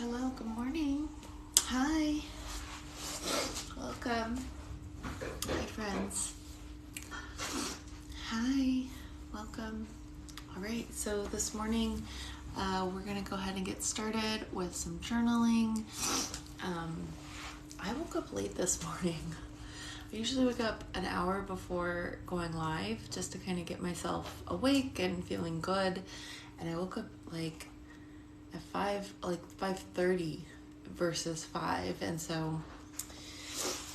Hello, good morning. Hi. Welcome. Hi, friends. Hi. Welcome. All right, so this morning we're going to go ahead and get started with some journaling. I woke up late this morning. I usually wake up an hour before going live just to kind of get myself awake and feeling good. And I woke up at 5:30 versus 5, and so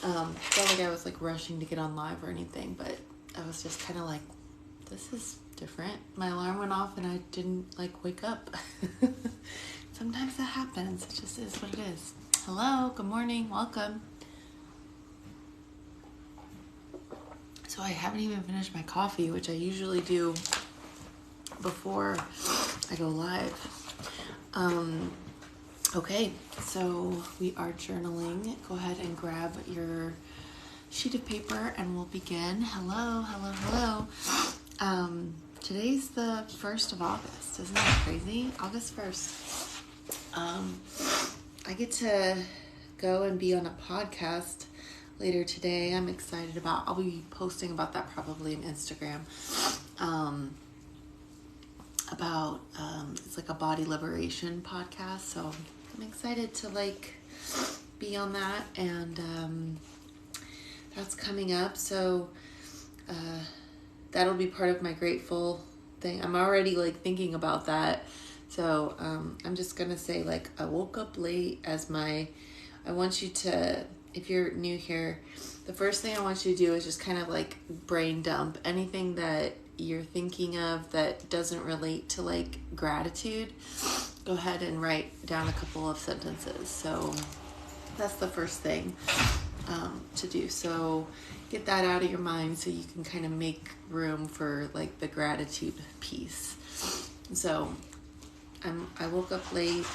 felt like I was rushing to get on live or anything, but I was just kind of this is different. My alarm went off and I didn't wake up. Sometimes that happens. It just is what it is. Hello, good morning, welcome. So I haven't even finished my coffee, which I usually do before I go live. Okay, so we are journaling. Go ahead and grab your sheet of paper and we'll begin. Hello. Today's the 1st of August. Isn't that crazy? August 1st. I get to go and be on a podcast later today. I'm excited about. I'll be posting about that probably on Instagram. It's a body liberation podcast, so I'm excited to be on that, and that's coming up, so that'll be part of my grateful thing. I'm already thinking about that, so I'm just gonna say I woke up late I want you to, if you're new here, the first thing I want you to do is just kind of brain dump anything that you're thinking of that doesn't relate to gratitude. Go ahead and write down a couple of sentences. So that's the first thing to do. So get that out of your mind so you can kind of make room for the gratitude piece. So I woke up late,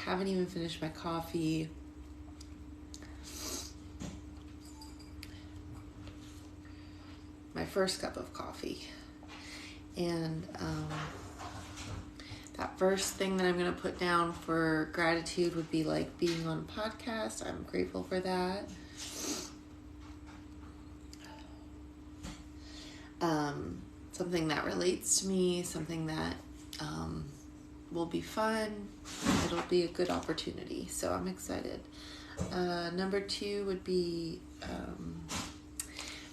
haven't even finished my coffee. My first cup of coffee. And that first thing that I'm going to put down for gratitude would be being on a podcast. I'm grateful for that. Something that relates to me, something that will be fun. It'll be a good opportunity. So I'm excited. Number 2 would be...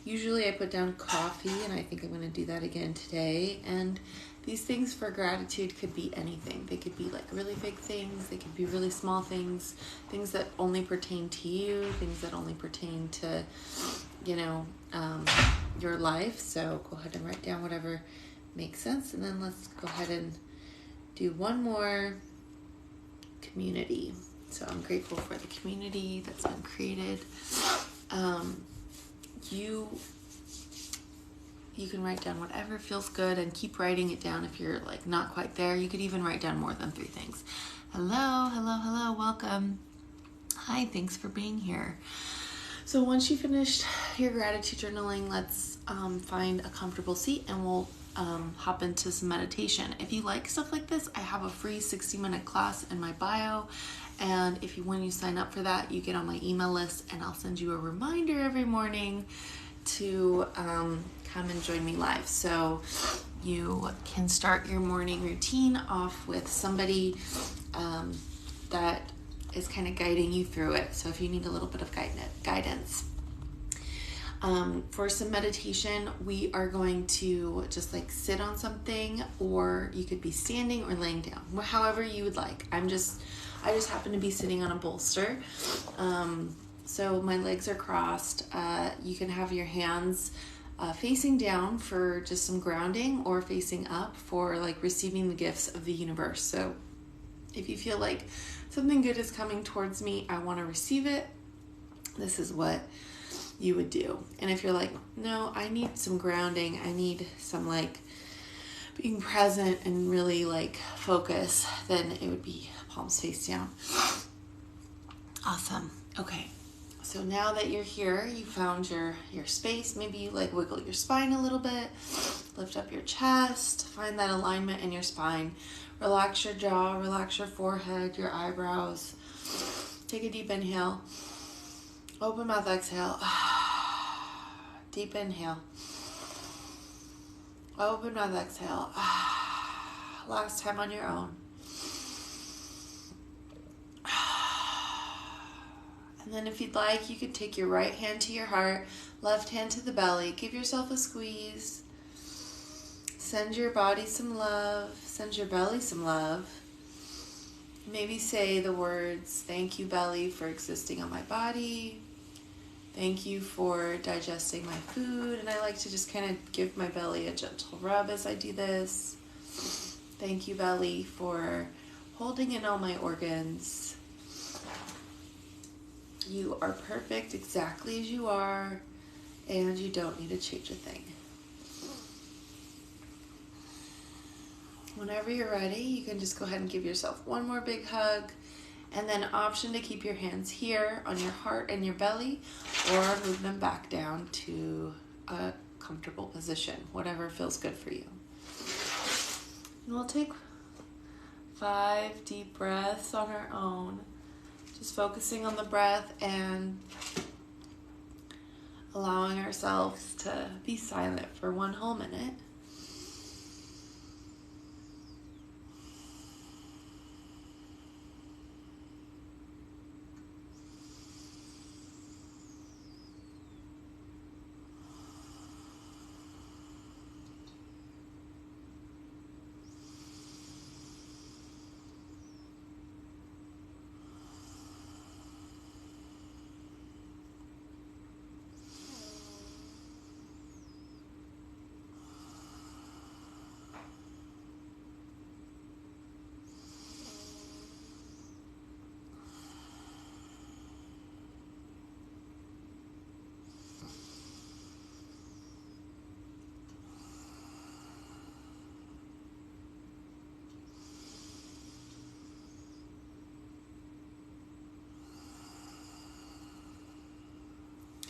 usually I put down coffee, and I think I'm going to do that again today. And these things for gratitude could be anything. They could be really big things. They could be really small things. Things that only pertain to you. Things that only pertain to, your life. So go ahead and write down whatever makes sense. And then let's go ahead and do one more. Community. So I'm grateful for the community that's been created. You can write down whatever feels good and keep writing it down if you're not quite there. You could even write down more than 3 things. Hello, welcome. Hi, thanks for being here. So once you finished your gratitude journaling, let's find a comfortable seat and we'll hop into some meditation. If you like stuff like this, I have a free 60-minute class in my bio. And when you sign up for that, you get on my email list, and I'll send you a reminder every morning to come and join me live. So you can start your morning routine off with somebody that is kind of guiding you through it. So if you need a little bit of guidance. For some meditation, we are going to just sit on something, or you could be standing or laying down, however you would like. I just happen to be sitting on a bolster. So my legs are crossed. You can have your hands facing down for just some grounding, or facing up for receiving the gifts of the universe. So if you feel like something good is coming towards me, I want to receive it, this is what you would do. And if you're no, I need some grounding, I need some being present and really focus, then it would be palms face down. Awesome. Okay. So now that you're here, you found your space, maybe you wiggle your spine a little bit, lift up your chest, find that alignment in your spine, relax your jaw, relax your forehead, your eyebrows, take a deep inhale. Open mouth, exhale. Deep inhale. Open mouth, exhale. Last time on your own. And then if you'd like, you could take your right hand to your heart, left hand to the belly. Give yourself a squeeze. Send your body some love. Send your belly some love. Maybe say the words, thank you, belly, for existing on my body. Thank you for digesting my food. And I like to just kind of give my belly a gentle rub as I do this. Thank you, belly, for holding in all my organs. You are perfect exactly as you are, and you don't need to change a thing. Whenever you're ready, you can just go ahead and give yourself one more big hug, and then option to keep your hands here on your heart and your belly, or move them back down to a comfortable position, whatever feels good for you. And we'll take 5 deep breaths on our own. Just focusing on the breath and allowing ourselves to be silent for 1 whole minute.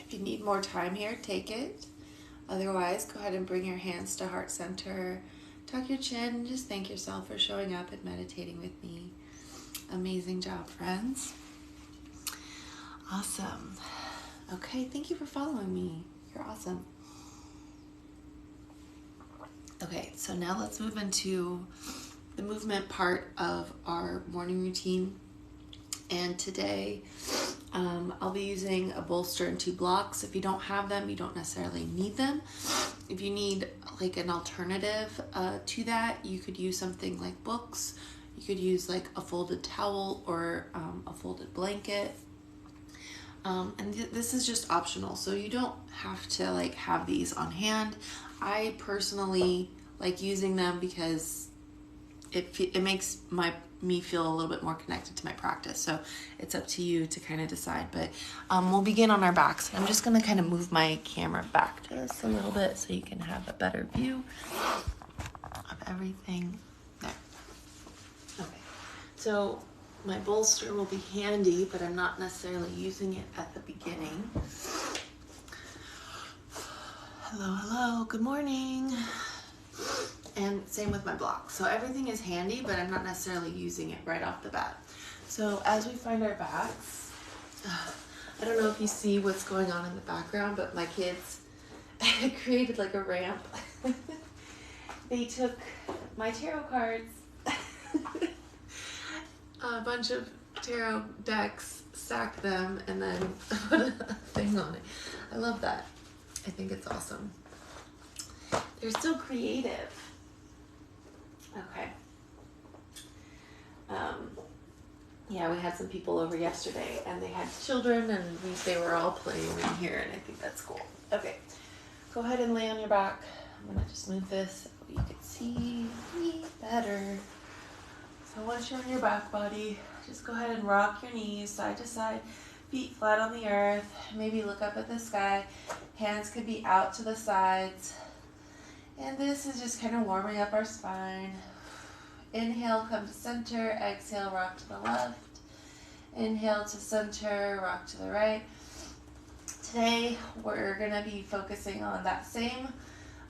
If you need more time here, take it. Otherwise, go ahead and bring your hands to heart center. Tuck your chin and just thank yourself for showing up and meditating with me. Amazing job, friends. Awesome. Okay, thank you for following me. You're awesome. Okay, so now let's move into the movement part of our morning routine. And today, I'll be using a bolster and 2 blocks. If you don't have them, you don't necessarily need them. If you need like an alternative to that, you could use something like books. You could use like a folded towel or a folded blanket. And this is just optional, so you don't have to like have these on hand. I personally like using them because it makes me feel a little bit more connected to my practice. So it's up to you to kind of decide. But we'll begin on our backs. I'm just going to kind of move my camera back to us a little bit so you can have a better view of everything. There. Okay. So my bolster will be handy, but I'm not necessarily using it at the beginning. Hello, good morning. And same with my block. So everything is handy, but I'm not necessarily using it right off the bat. So as we find our backs, I don't know if you see what's going on in the background, but my kids created like a ramp. They took my tarot cards, a bunch of tarot decks, stacked them, and then put a thing on it. I love that. I think it's awesome. They're so creative. Okay. Yeah, we had some people over yesterday and they had children and they were all playing in here, and I think that's cool. Okay, go ahead and lay on your back. I'm gonna just move this so you can see me better. So once you're on your back, buddy, just go ahead and rock your knees side to side, feet flat on the earth. Maybe look up at the sky. Hands could be out to the sides. And this is just kind of warming up our spine. Inhale, come to center. Exhale, rock to the left. Inhale to center, rock to the right. Today, we're going to be focusing on that same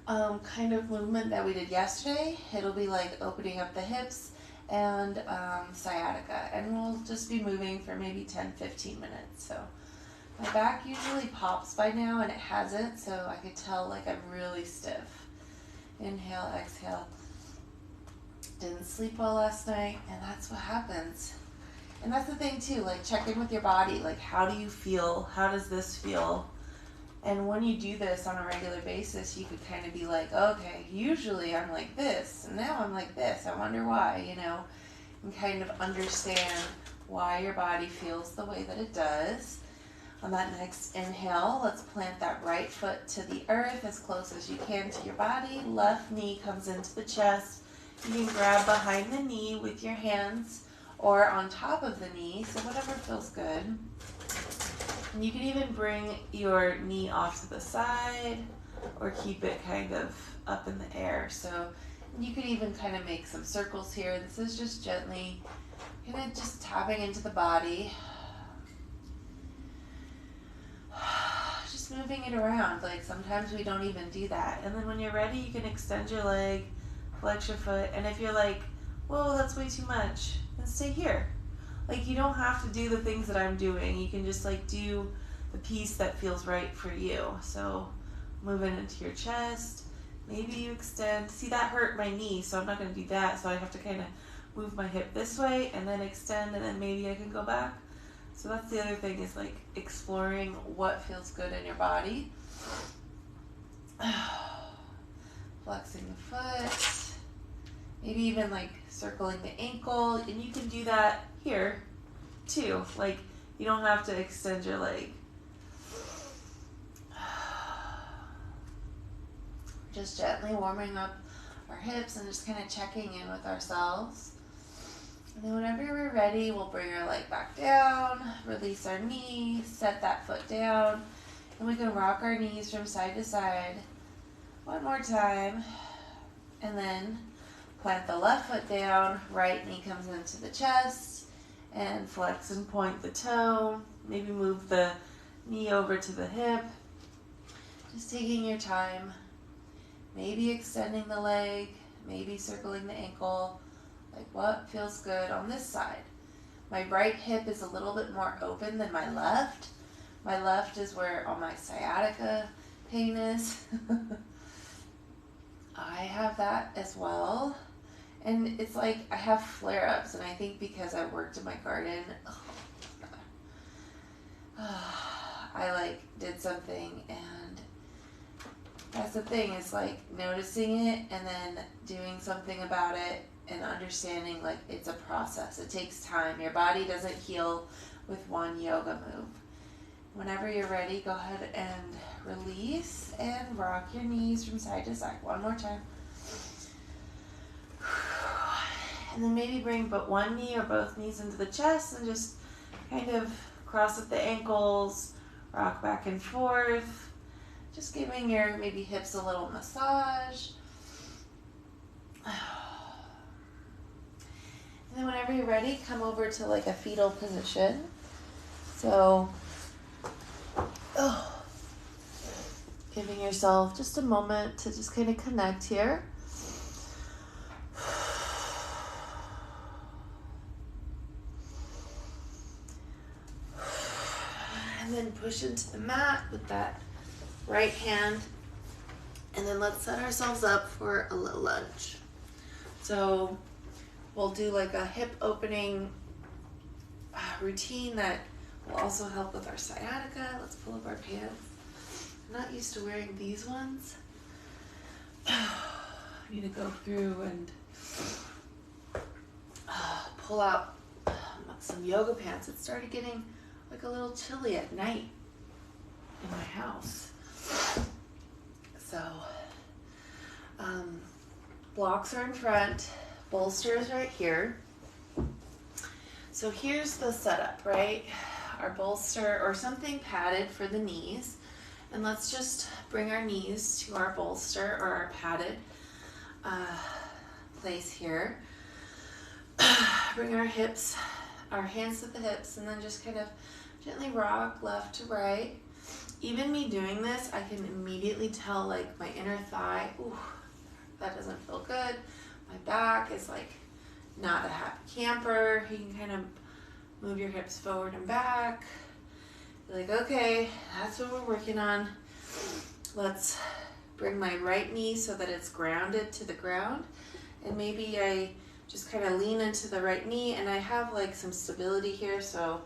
kind of movement that we did yesterday. It'll be like opening up the hips and sciatica. And we'll just be moving for maybe 10-15 minutes. So my back usually pops by now, and it hasn't, so I could tell like I'm really stiff. Inhale, exhale. Didn't sleep well last night, and that's what happens. And that's the thing too, like check in with your body. Like, how do you feel? How does this feel? And when you do this on a regular basis, you could kind of be like, okay, usually I'm like this, and now I'm like this. I wonder why, you know, and kind of understand why your body feels the way that it does. On that next inhale, let's plant that right foot to the earth as close as you can to your body. Left knee comes into the chest. You can grab behind the knee with your hands or on top of the knee, so whatever feels good. And you can even bring your knee off to the side or keep it kind of up in the air. So you could even kind of make some circles here. This is just gently kind of just tapping into the body. Just moving it around. Like sometimes we don't even do that. And then when you're ready, you can extend your leg, flex your foot. And if you're like, whoa, that's way too much, then stay here. Like, you don't have to do the things that I'm doing. You can just like do the piece that feels right for you. So moving into your chest, maybe you extend. See, that hurt my knee, so I'm not going to do that. So I have to kind of move my hip this way and then extend, and then maybe I can go back. So that's the other thing, is like exploring what feels good in your body. Flexing the foot. Maybe even like circling the ankle, and you can do that here too. Like, you don't have to extend your leg. Just gently warming up our hips and just kind of checking in with ourselves. And then whenever we're ready, we'll bring our leg back down, release our knee, set that foot down, and we can rock our knees from side to side. One more time, and then plant the left foot down, right knee comes into the chest, and flex and point the toe. Maybe move the knee over to the hip. Just taking your time. Maybe extending the leg, maybe circling the ankle. Like, what feels good on this side? My right hip is a little bit more open than my left. My left is where all my sciatica pain is. I have that as well. And it's like I have flare-ups, and I think because I worked in my garden, I like did something, and that's the thing, is like noticing it and then doing something about it and understanding like it's a process. It takes time. Your body doesn't heal with one yoga move. Whenever you're ready, go ahead and release and rock your knees from side to side. One more time. And then maybe bring but one knee or both knees into the chest and just kind of cross at the ankles, rock back and forth. Just giving your maybe hips a little massage. And then whenever you're ready, come over to like a fetal position. So, giving yourself just a moment to just kind of connect here. And then push into the mat with that right hand. And then let's set ourselves up for a little lunge. So we'll do like a hip opening routine that will also help with our sciatica. Let's pull up our pants. I'm not used to wearing these ones. I need to go through and pull out some yoga pants. It started getting like a little chilly at night in my house. So blocks are in front, bolster is right here. So here's the setup, right? Our bolster or something padded for the knees. And let's just bring our knees to our bolster or our padded place here. Bring our hips, our hands to the hips, and then just kind of gently rock left to right. Even me doing this, I can immediately tell like my inner thigh, ooh, that doesn't feel good. My back is like not a happy camper, you can kind of move your hips forward and back. You're like, okay, that's what we're working on. Let's bring my right knee so that it's grounded to the ground. And maybe I just kind of lean into the right knee, and I have like some stability here, so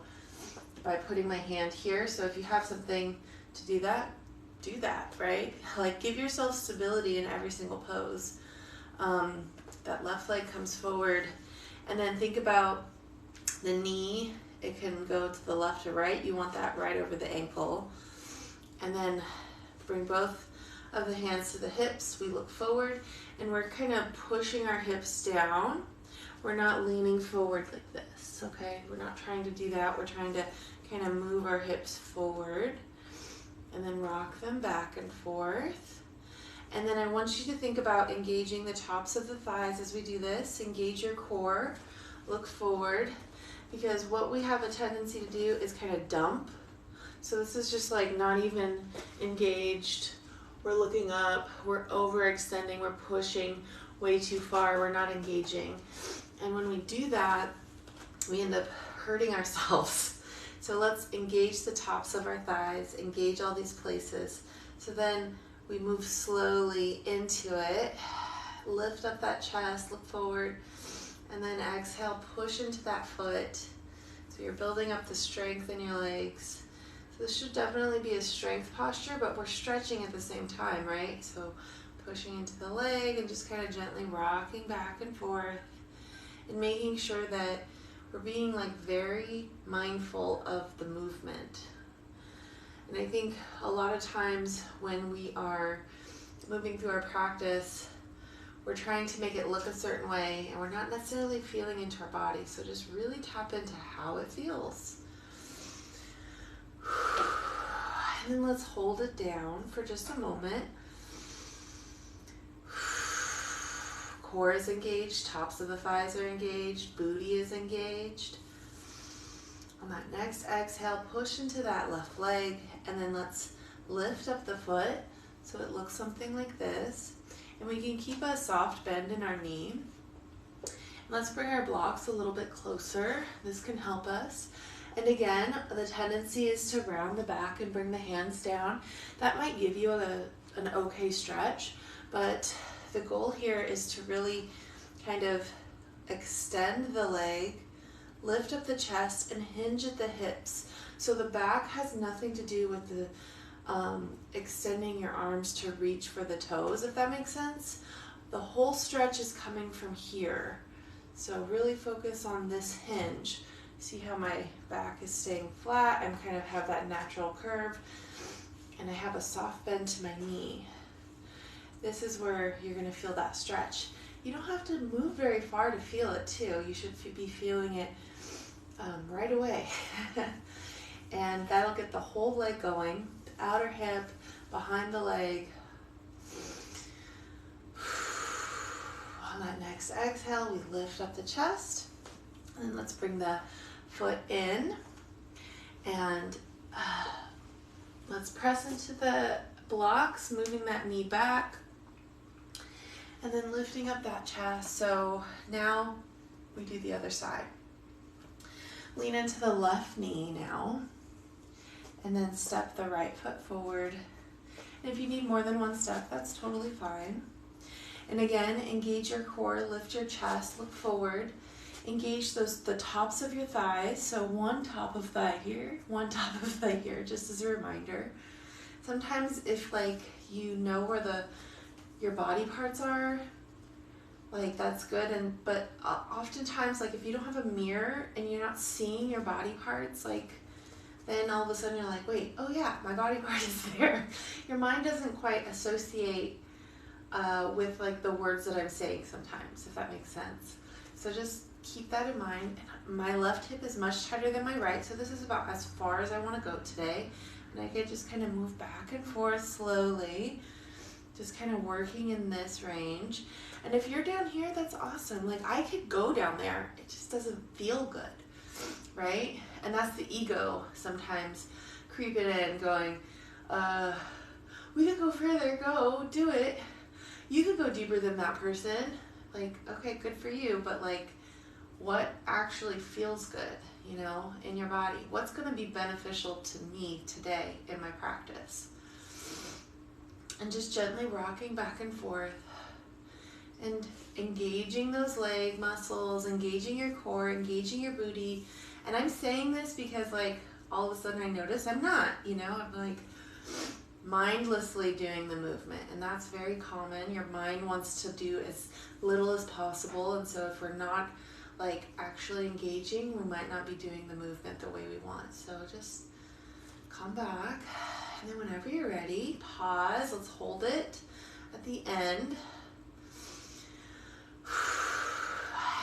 by putting my hand here. So if you have something to do that, right? Like give yourself stability in every single pose. That left leg comes forward, and then think about the knee. It can go to the left or right. You want that right over the ankle. And then bring both of the hands to the hips. We look forward, and we're kind of pushing our hips down. We're not leaning forward like this, okay? We're not trying to do that. We're trying to kind of move our hips forward and then rock them back and forth. And then I want you to think about engaging the tops of the thighs as we do this. Engage your core, look forward, because what we have a tendency to do is kind of dump. So this is just like not even engaged. We're looking up, we're overextending, we're pushing way too far, we're not engaging. And when we do that, we end up hurting ourselves. So let's engage the tops of our thighs, engage all these places. So then we move slowly into it, lift up that chest, look forward, and then exhale, push into that foot. So you're building up the strength in your legs. So this should definitely be a strength posture, but we're stretching at the same time, right? So pushing into the leg and just kind of gently rocking back and forth and making sure that we're being like very mindful of the movement. And I think a lot of times when we are moving through our practice, we're trying to make it look a certain way and we're not necessarily feeling into our body. So just really tap into how it feels. And then let's hold it down for just a moment. Core is engaged, tops of the thighs are engaged, booty is engaged. On that next exhale, push into that left leg, and then let's lift up the foot so it looks something like this. And we can keep a soft bend in our knee. And let's bring our blocks a little bit closer. This can help us. And again, the tendency is to round the back and bring the hands down. That might give you an okay stretch, but the goal here is to really kind of extend the leg, lift up the chest, and hinge at the hips. So the back has nothing to do with the extending your arms to reach for the toes, if that makes sense. The whole stretch is coming from here. So really focus on this hinge. See how my back is staying flat and kind of have that natural curve. And I have a soft bend to my knee. This is where you're going to feel that stretch. You don't have to move very far to feel it too. You should be feeling it right away. And that'll get the whole leg going. The outer hip, behind the leg. On that next exhale, we lift up the chest. And let's bring the foot in. And let's press into the blocks, moving that knee back. And then lifting up that chest. So now we do the other side. Lean into the left knee now. And then step the right foot forward. And if you need more than one step, that's totally fine. And again, engage your core, lift your chest, look forward. Engage the tops of your thighs. So one top of thigh here, one top of thigh here, just as a reminder. Sometimes if like you know where your body parts are, like that's good, but oftentimes like if you don't have a mirror and you're not seeing your body parts, like then all of a sudden you're like, wait, oh yeah, my body part is there. Your mind doesn't quite associate with like the words that I'm saying sometimes, if that makes sense. So just keep that in mind. My left hip is much tighter than my right, so this is about as far as I want to go today. And I could just kind of move back and forth slowly, just kind of working in this range. And if you're down here, that's awesome. Like I could go down there. It just doesn't feel good, right? And that's the ego sometimes creeping in going, we could go further, go, do it. You could go deeper than that person. Like, okay, good for you, but like, what actually feels good, you know, in your body. What's going to be beneficial to me today in my practice? And just gently rocking back and forth and engaging those leg muscles, engaging your core, engaging your booty. And I'm saying this because like all of a sudden I notice I'm not, you know, I'm like mindlessly doing the movement, and that's very common. Your mind wants to do as little as possible, and so if we're not like actually engaging, we might not be doing the movement the way we want. So just come back, and then whenever you're ready, pause. Let's hold it at the end.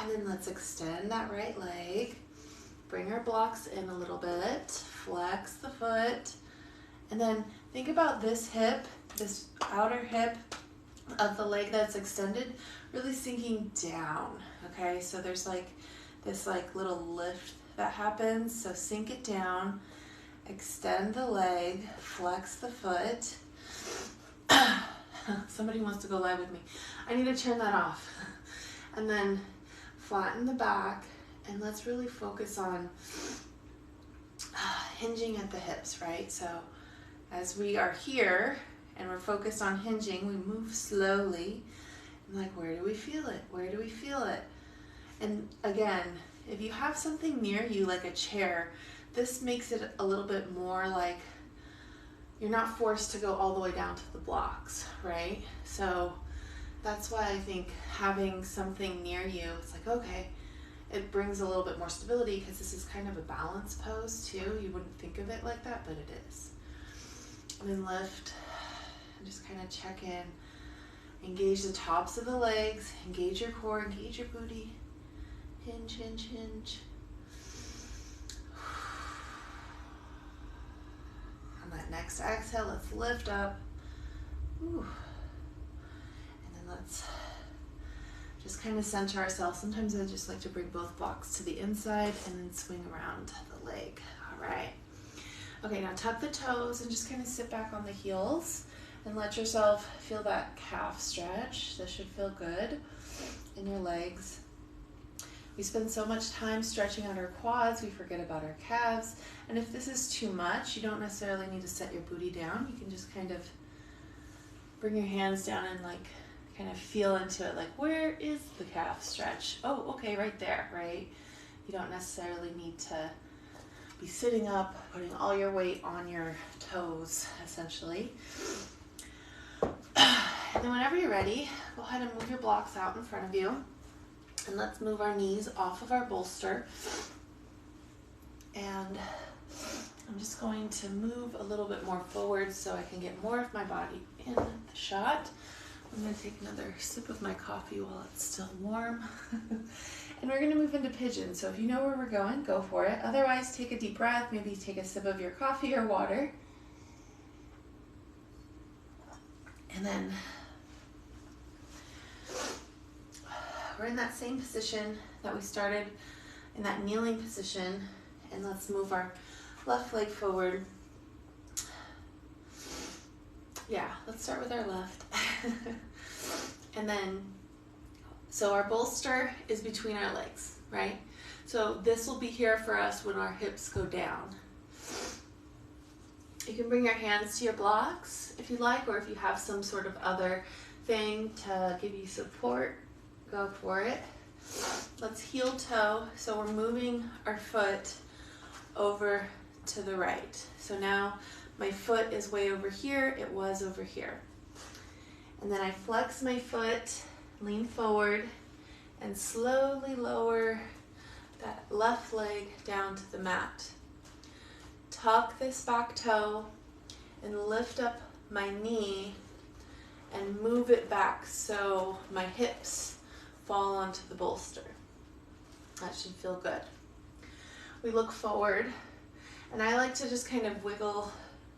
And then let's extend that right leg. Bring our blocks in a little bit. Flex the foot. And then think about this hip, this outer hip of the leg that's extended, really sinking down. Okay, so there's like this like little lift that happens. So sink it down. Extend the leg. Flex the foot. Somebody wants to go live with me. I need to turn that off. And then flatten the back, and let's really focus on hinging at the hips, right? So as we are here and we're focused on hinging, we move slowly. And like, where do we feel it? Where do we feel it? And again, if you have something near you, like a chair, this makes it a little bit more like you're not forced to go all the way down to the blocks, right? So that's why I think having something near you, it's like, okay, it brings a little bit more stability because this is kind of a balance pose too. You wouldn't think of it like that, but it is. And then lift and just kind of check in. Engage the tops of the legs, engage your core, engage your booty. Hinge, hinge, hinge. On that next exhale, let's lift up. Ooh. Let's just kind of center ourselves. Sometimes I just like to bring both blocks to the inside and then swing around the leg. All right. Okay, now tuck the toes and just kind of sit back on the heels and let yourself feel that calf stretch. This should feel good in your legs. We spend so much time stretching out our quads, we forget about our calves. And if this is too much, you don't necessarily need to set your booty down. You can just kind of bring your hands down and like kind of feel into it, like where is the calf stretch? Oh, okay, right there, right? You don't necessarily need to be sitting up, putting all your weight on your toes, essentially. And then whenever you're ready, go ahead and move your blocks out in front of you. And let's move our knees off of our bolster. And I'm just going to move a little bit more forward so I can get more of my body in the shot. I'm going to take another sip of my coffee while it's still warm. And we're going to move into pigeon. So if you know where we're going, go for it. Otherwise, take a deep breath. Maybe take a sip of your coffee or water. And then we're in that same position that we started, in that kneeling position. And let's move our left leg forward. Yeah, let's start with our left. And then, so our bolster is between our legs, right? So this will be here for us when our hips go down. You can bring your hands to your blocks if you like, or if you have some sort of other thing to give you support, go for it. Let's heel toe. So we're moving our foot over to the right. So now my foot is way over here. It was over here. And then I flex my foot, lean forward, and slowly lower that left leg down to the mat. Tuck this back toe and lift up my knee and move it back so my hips fall onto the bolster. That should feel good. We look forward, and I like to just kind of wiggle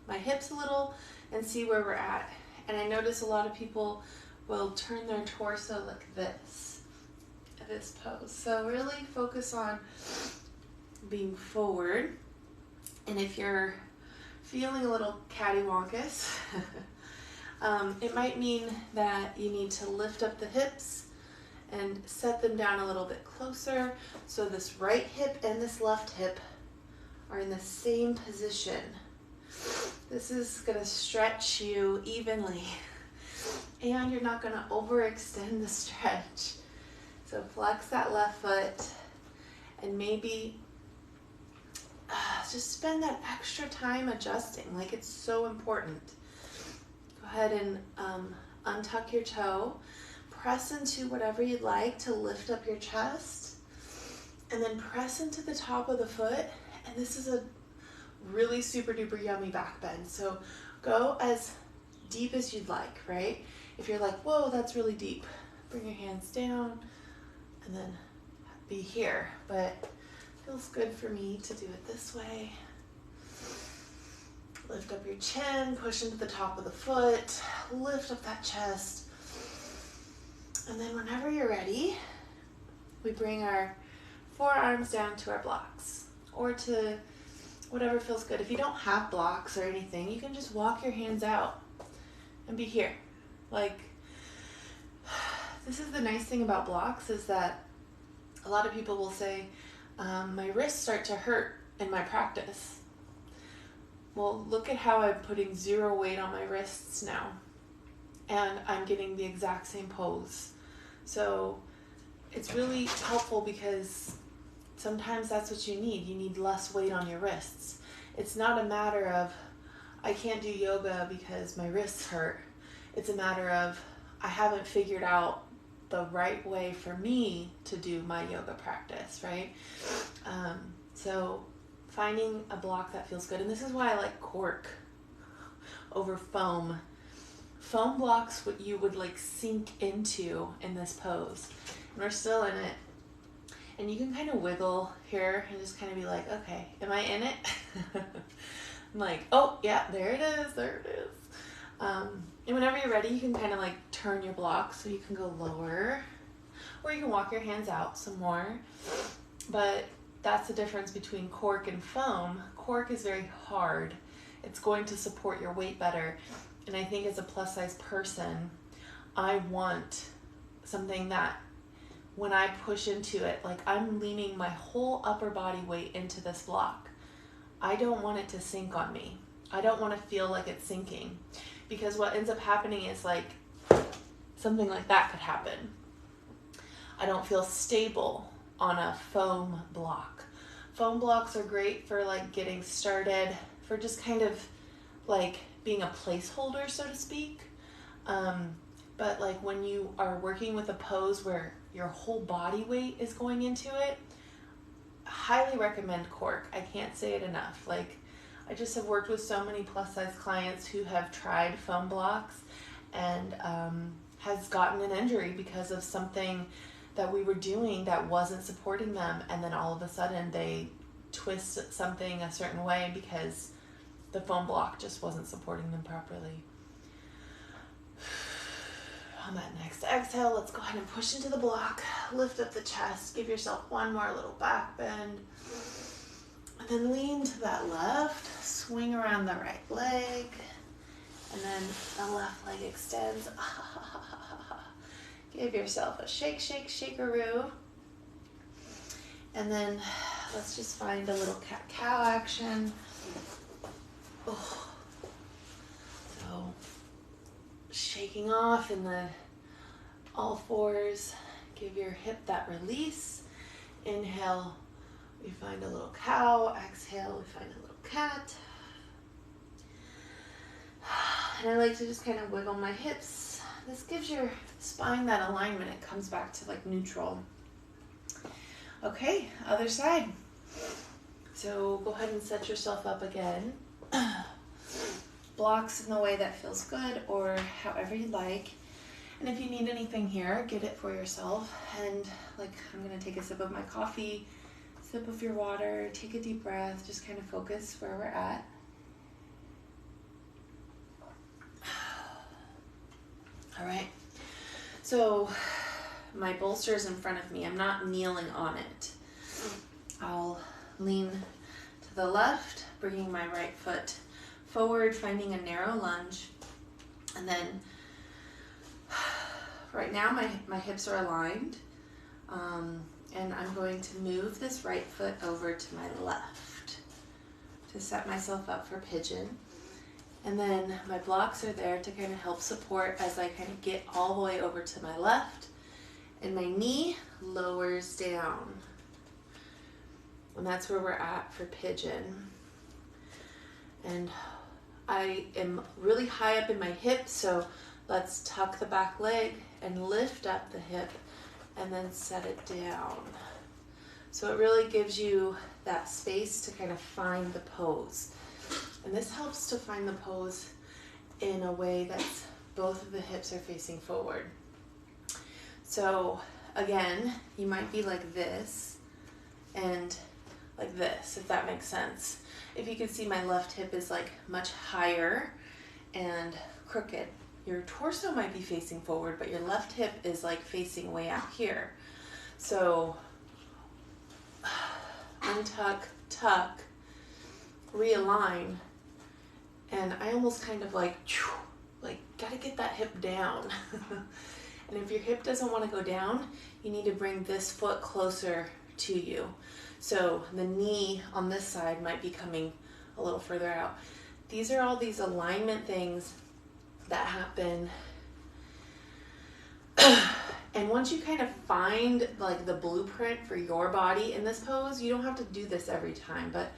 my hips a little and see where we're at. And I notice a lot of people will turn their torso like this pose. So really focus on being forward. And if you're feeling a little cattywampus, it might mean that you need to lift up the hips and set them down a little bit closer. So this right hip and this left hip are in the same position. This is gonna stretch you evenly, and you're not gonna overextend the stretch. So flex that left foot, and maybe just spend that extra time adjusting. Like, it's so important. Go ahead and untuck your toe, press into whatever you'd like to lift up your chest, and then press into the top of the foot. And this is a really super duper yummy back bend. So go as deep as you'd like, right? If you're like, whoa, that's really deep, bring your hands down and then be here. But it feels good for me to do it this way. Lift up your chin, push into the top of the foot, lift up that chest. And then whenever you're ready, we bring our forearms down to our blocks or to whatever feels good. If you don't have blocks or anything, you can just walk your hands out and be here. Like, this is the nice thing about blocks, is that a lot of people will say, my wrists start to hurt in my practice. Well, look at how I'm putting zero weight on my wrists now, and I'm getting the exact same pose. So it's really helpful, because sometimes that's what you need. You need less weight on your wrists. It's not a matter of, I can't do yoga because my wrists hurt. It's a matter of, I haven't figured out the right way for me to do my yoga practice, right? So finding a block that feels good. And this is why I like cork over foam. Foam blocks what you would like sink into in this pose. And we're still in it. And you can kind of wiggle here and just kind of be like, okay, am I in it? I'm like, oh yeah, there it is, there it is. And whenever you're ready, you can kind of like turn your block so you can go lower, or you can walk your hands out some more. But that's the difference between cork and foam. Cork is very hard. It's going to support your weight better. And I think as a plus size person, I want something that when I push into it, like I'm leaning my whole upper body weight into this block. I don't want it to sink on me. I don't want to feel like it's sinking, because what ends up happening is like something like that could happen. I don't feel stable on a foam block. Foam blocks are great for like getting started, for just kind of like being a placeholder, so to speak. But like when you are working with a pose where your whole body weight is going into it, I highly recommend cork. I can't say it enough. Like, I just have worked with so many plus size clients who have tried foam blocks and has gotten an injury because of something that we were doing that wasn't supporting them, and then all of a sudden they twist something a certain way because the foam block just wasn't supporting them properly. On that next exhale, let's go ahead and push into the block, lift up the chest, give yourself one more little back bend, and then lean to that left, swing around the right leg, and then the left leg extends. Give yourself a shake, shake, shakeroo. And then let's just find a little cat-cow action. Oh. So shaking off in the all fours. Give your hip that release. Inhale, we find a little cow. Exhale, we find a little cat. And I like to just kind of wiggle my hips. This gives your spine that alignment. It comes back to like neutral. Okay, other side. So go ahead and set yourself up again. Blocks in the way that feels good, or however you like. And if you need anything here, get it for yourself. And like, I'm gonna take a sip of my coffee, sip of your water, take a deep breath, just kind of focus where we're at. All right, so my bolster is in front of me. I'm not kneeling on it. I'll lean to the left, bringing my right foot forward, finding a narrow lunge, and then right now my hips are aligned, and I'm going to move this right foot over to my left to set myself up for pigeon. And then my blocks are there to kind of help support as I kind of get all the way over to my left, and my knee lowers down. And that's where we're at for pigeon. And I am really high up in my hip, so let's tuck the back leg and lift up the hip and then set it down. So it really gives you that space to kind of find the pose. And this helps to find the pose in a way that's both of the hips are facing forward. So again, you might be like this and like this, if that makes sense. If you can see, my left hip is like much higher and crooked. Your torso might be facing forward, but your left hip is like facing way out here. So untuck, tuck, realign, and I almost kind of like gotta get that hip down. And if your hip doesn't want to go down, you need to bring this foot closer to you. So the knee on this side might be coming a little further out. These are all these alignment things that happen. And once you kind of find like the blueprint for your body in this pose, you don't have to do this every time, but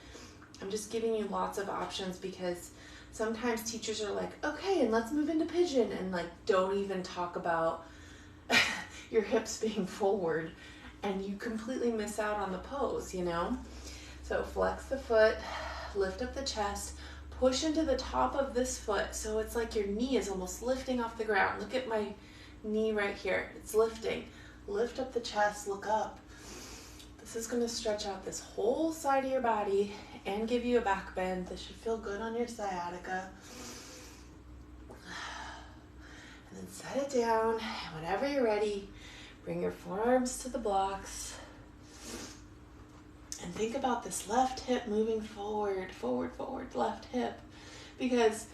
I'm just giving you lots of options because sometimes teachers are like, okay, and let's move into pigeon, and like don't even talk about your hips being forward, and you completely miss out on the pose, you know? So flex the foot, lift up the chest, push into the top of this foot so it's like your knee is almost lifting off the ground. Look at my knee right here. It's lifting. Lift up the chest, look up. This is going to stretch out this whole side of your body and give you a back bend. This should feel good on your sciatica. And then set it down. And whenever you're ready, bring your forearms to the blocks. And think about this left hip moving forward, forward, forward, left hip. Because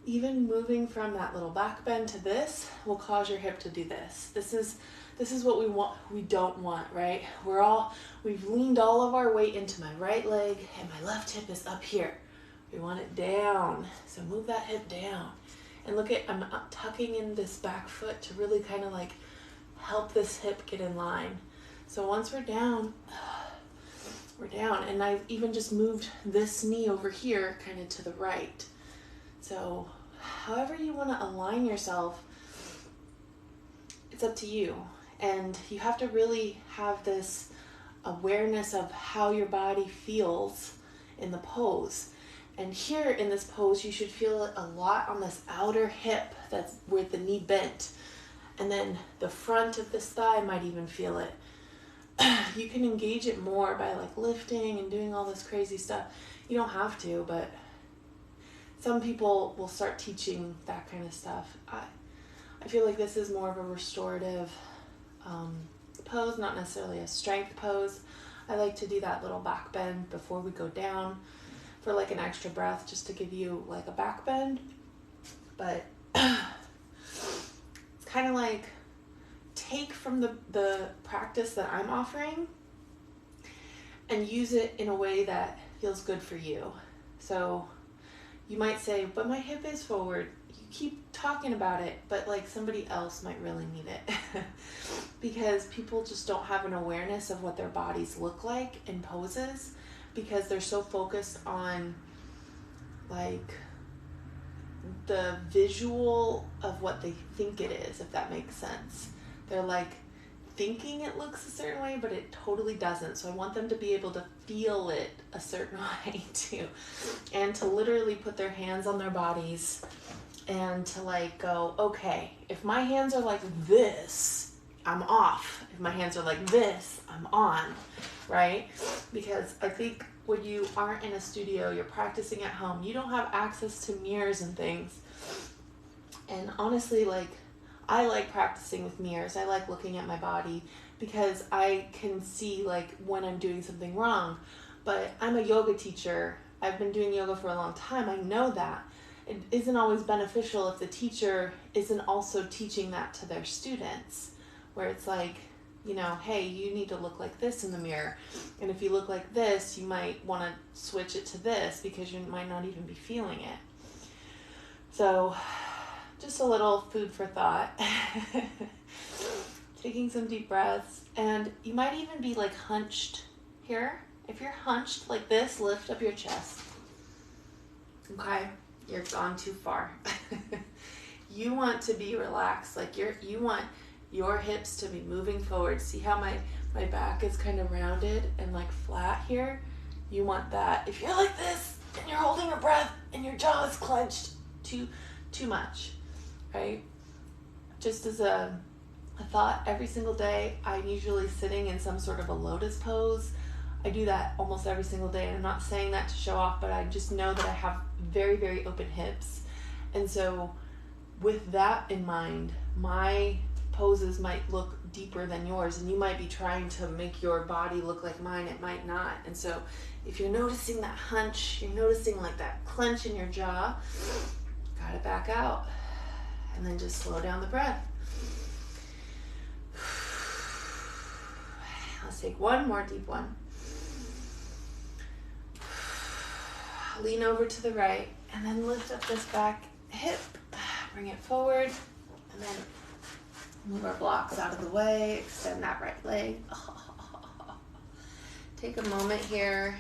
even moving from that little back bend to this will cause your hip to do this. This is what we don't want, right? We've leaned all of our weight into my right leg and my left hip is up here. We want it down. So move that hip down. And look at, I'm tucking in this back foot to really kind of like help this hip get in line. So once we're down, we're down. And I've even just moved this knee over here kind of to the right. So however you want to align yourself, it's up to you. And you have to really have this awareness of how your body feels in the pose. And here in this pose, you should feel it a lot on this outer hip that's with the knee bent. And then the front of this thigh might even feel it. You can engage it more by like lifting and doing all this crazy stuff. You don't have to, but some people will start teaching that kind of stuff. I feel like this is more of a restorative pose, not necessarily a strength pose. I like to do that little back bend before we go down for like an extra breath, just to give you like a back bend. But it's kind of like take from the practice that I'm offering and use it in a way that feels good for you. So you might say, but my hip is forward. You keep talking about it, but like somebody else might really need it. Because people just don't have an awareness of what their bodies look like in poses, because they're so focused on like the visual of what they think it is, if that makes sense. They're like thinking it looks a certain way, but it totally doesn't. So I want them to be able to feel it a certain way too. And to literally put their hands on their bodies and to like go, okay, if my hands are like this, I'm off. If my hands are like this, I'm on, right? Because I think when you aren't in a studio, you're practicing at home, you don't have access to mirrors and things. And honestly, like, I like practicing with mirrors. I like looking at my body because I can see like when I'm doing something wrong. But I'm a yoga teacher. I've been doing yoga for a long time. I know that. it isn't always beneficial if the teacher isn't also teaching that to their students, where it's like, hey, you need to look like this in the mirror. And if you look like this, you might want to switch it to this because you might not even be feeling it. So just a little food for thought. Taking some deep breaths. And you might even be like hunched here. If you're hunched like this, lift up your chest. Okay, you've gone too far. You want to be relaxed. Like you want your hips to be moving forward. See how my back is kind of rounded and like flat here? You want that. If you're like this and you're holding your breath and your jaw is clenched, too much, right? Just as a thought, every single day I'm usually sitting in some sort of a lotus pose. I do that almost every single day, and I'm not saying that to show off, but I just know that I have very, very open hips. And so with that in mind, my poses might look deeper than yours, and you might be trying to make your body look like mine. It might not. And so if you're noticing that hunch, you're noticing like that clench in your jaw, gotta back out and then just slow down the breath. Let's take one more deep one. Lean over to the right and then lift up this back hip, bring it forward, and then move our blocks out of the way, extend that right leg. Take a moment here.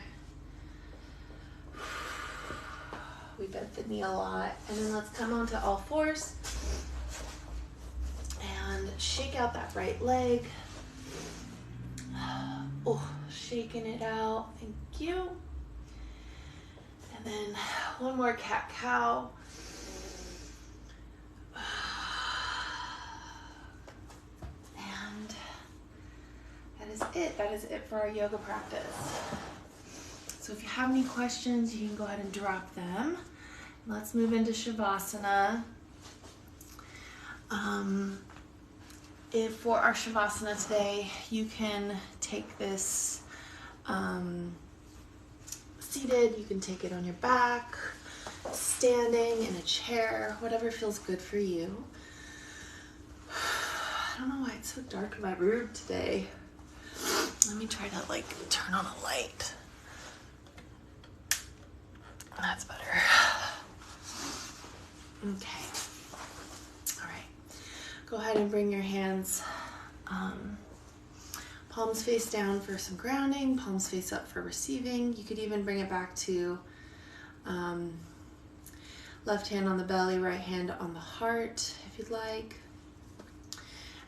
We bent the knee a lot. And then let's come onto all fours and shake out that right leg. Oh, shaking it out. Thank you. And then one more cat-cow. And that is it. That is it for our yoga practice. So if you have any questions, you can go ahead and drop them. Let's move into Shavasana. If for our Shavasana today, you can take this seated, you can take it on your back, standing, in a chair, whatever feels good for you. I don't know why it's so dark in my room today. Let me try to turn on a light. That's better. Okay. All right. Go ahead and bring your hands palms face down for some grounding, palms face up for receiving. You could even bring it back to left hand on the belly, right hand on the heart if you'd like.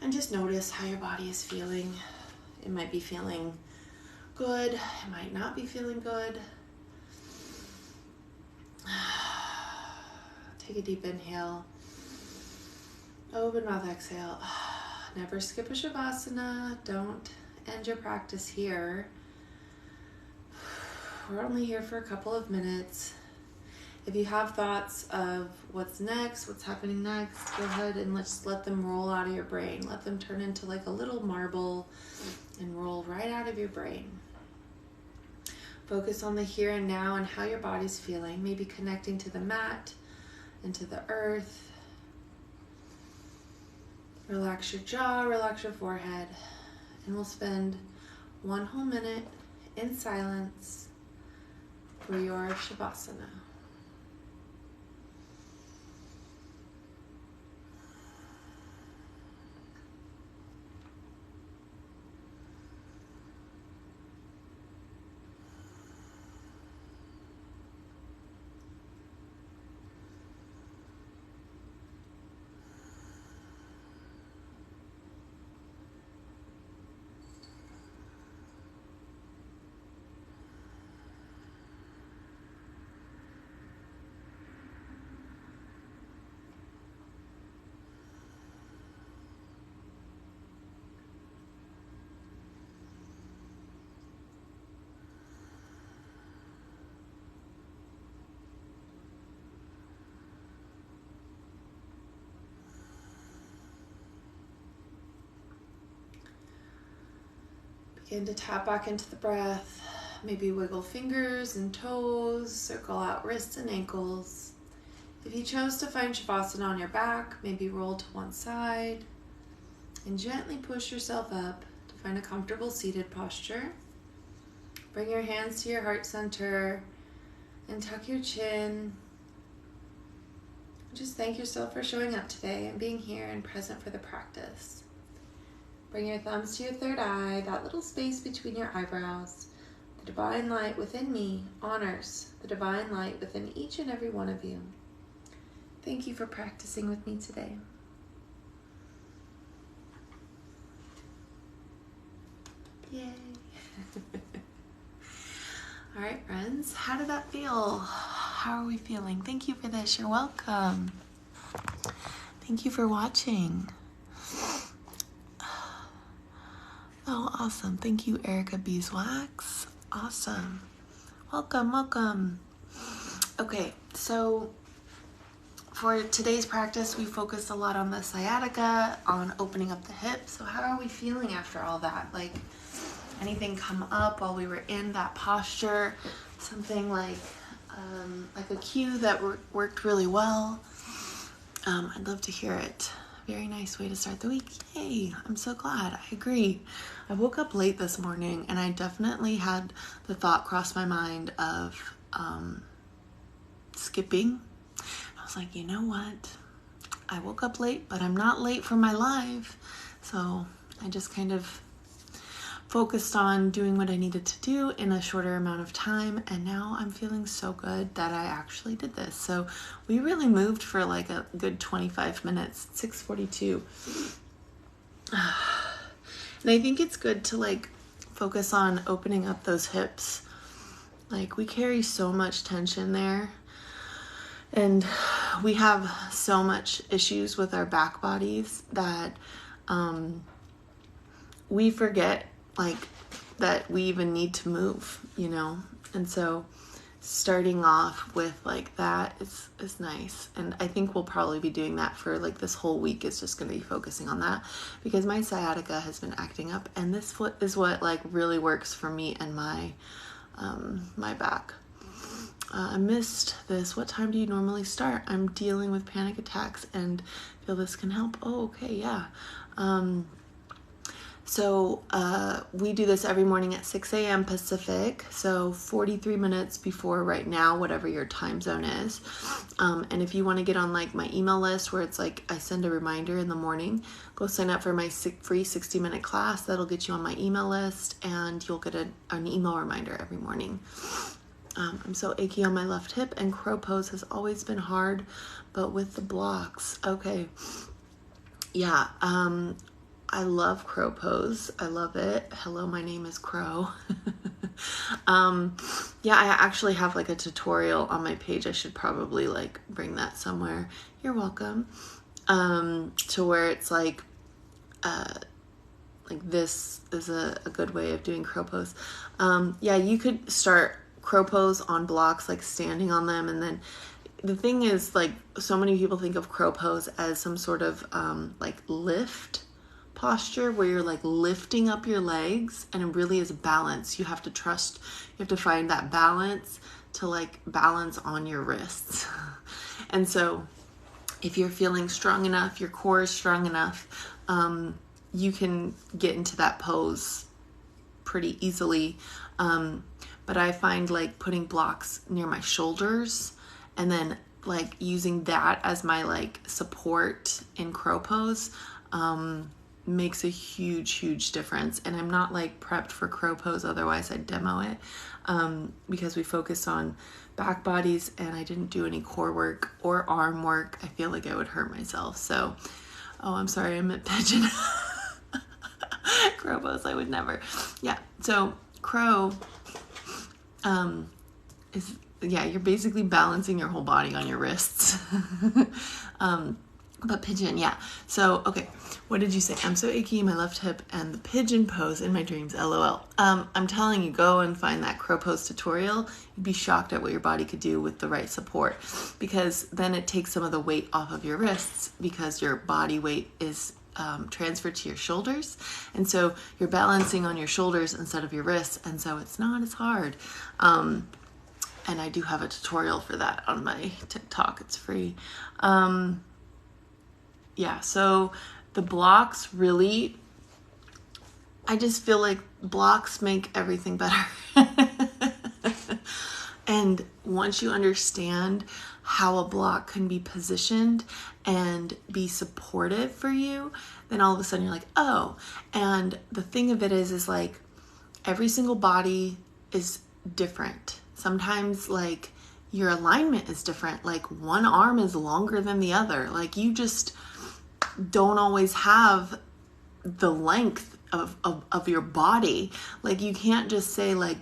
And just notice how your body is feeling. It might be feeling good. It might not be feeling good. Take a deep inhale. Open mouth, exhale. Never skip a Shavasana. Don't end your practice here. We're only here for a couple of minutes. If you have thoughts of what's next, what's happening next, go ahead and let's let them roll out of your brain. Let them turn into like a little marble and roll right out of your brain. Focus on the here and now and how your body's feeling, maybe connecting to the mat and to the earth. Relax your jaw, relax your forehead, and we'll spend 1 whole minute in silence for your Shavasana. Begin to tap back into the breath. Maybe wiggle fingers and toes, circle out wrists and ankles. If you chose to find Shavasana on your back, maybe roll to one side and gently push yourself up to find a comfortable seated posture. Bring your hands to your heart center and tuck your chin. Just thank yourself for showing up today and being here and present for the practice. Bring your thumbs to your third eye, that little space between your eyebrows. The divine light within me honors the divine light within each and every one of you. Thank you for practicing with me today. Yay. All right, friends, how did that feel? How are we feeling? Thank you for this. You're welcome. Thank you for watching. Oh, awesome. Thank you, Erica Beeswax. Awesome. Welcome, welcome. Okay, so for today's practice, we focused a lot on the sciatica, on opening up the hips. So how are we feeling after all that? Like, anything come up while we were in that posture? Something like a cue that worked really well? I'd love to hear it. Very nice way to start the week. Yay, I'm so glad. I agree. I woke up late this morning and I definitely had the thought cross my mind of skipping. I was like, you know what? I woke up late, but I'm not late for my live. So I just kind of focused on doing what I needed to do in a shorter amount of time, and now I'm feeling so good that I actually did this. So we really moved for like a good 25 minutes, 6:42. And I think it's good to like focus on opening up those hips. Like, we carry so much tension there, and we have so much issues with our back bodies that we forget like that we even need to move, you know? And so starting off with like that is nice. And I think we'll probably be doing that for like this whole week, is just going to be focusing on that, because my sciatica has been acting up, and this foot is what like really works for me and my my back. I missed this. What time do you normally start? I'm dealing with panic attacks and feel this can help. Oh, okay, yeah. So we do this every morning at 6 a.m. Pacific, so 43 minutes before right now, whatever your time zone is. And if you want to get on like my email list where it's like I send a reminder in the morning, go sign up for my free 60-minute class. That'll get you on my email list, and you'll get an email reminder every morning. I'm so achy on my left hip, and crow pose has always been hard, but with the blocks. Okay. Yeah. I love crow pose. I love it. Hello, my name is Crow. Yeah, I actually have like a tutorial on my page. I should probably like bring that somewhere. You're welcome. To where it's like this is a good way of doing crow pose. Yeah, you could start crow pose on blocks, like standing on them. And then the thing is, like, so many people think of crow pose as some sort of like lift posture where you're like lifting up your legs, and it really is balance. You have to trust, you have to find that balance to like balance on your wrists. And so if you're feeling strong enough, your core is strong enough, you can get into that pose pretty easily. But I find like putting blocks near my shoulders and then like using that as my like support in crow pose makes a huge difference. And I'm not like prepped for crow pose, otherwise I'd demo it, because we focus on back bodies and I didn't do any core work or arm work. I feel like I would hurt myself. So, oh, I'm sorry, I meant pigeon. Crow pose, I would never. Yeah, so crow is, yeah, you're basically balancing your whole body on your wrists. But pigeon, yeah. So, okay, what did you say? I'm so achy in my left hip and the pigeon pose in my dreams, LOL. I'm telling you, go and find that crow pose tutorial. You'd be shocked at what your body could do with the right support, because then it takes some of the weight off of your wrists, because your body weight is transferred to your shoulders. And so you're balancing on your shoulders instead of your wrists. And so it's not as hard. And I do have a tutorial for that on my TikTok. It's free. Yeah, so the blocks really, I just feel like blocks make everything better. And once you understand how a block can be positioned and be supportive for you, then all of a sudden you're like, oh. And the thing of it is like every single body is different. Sometimes like your alignment is different. Like one arm is longer than the other. Like you just don't always have the length of your body. Like you can't just say like,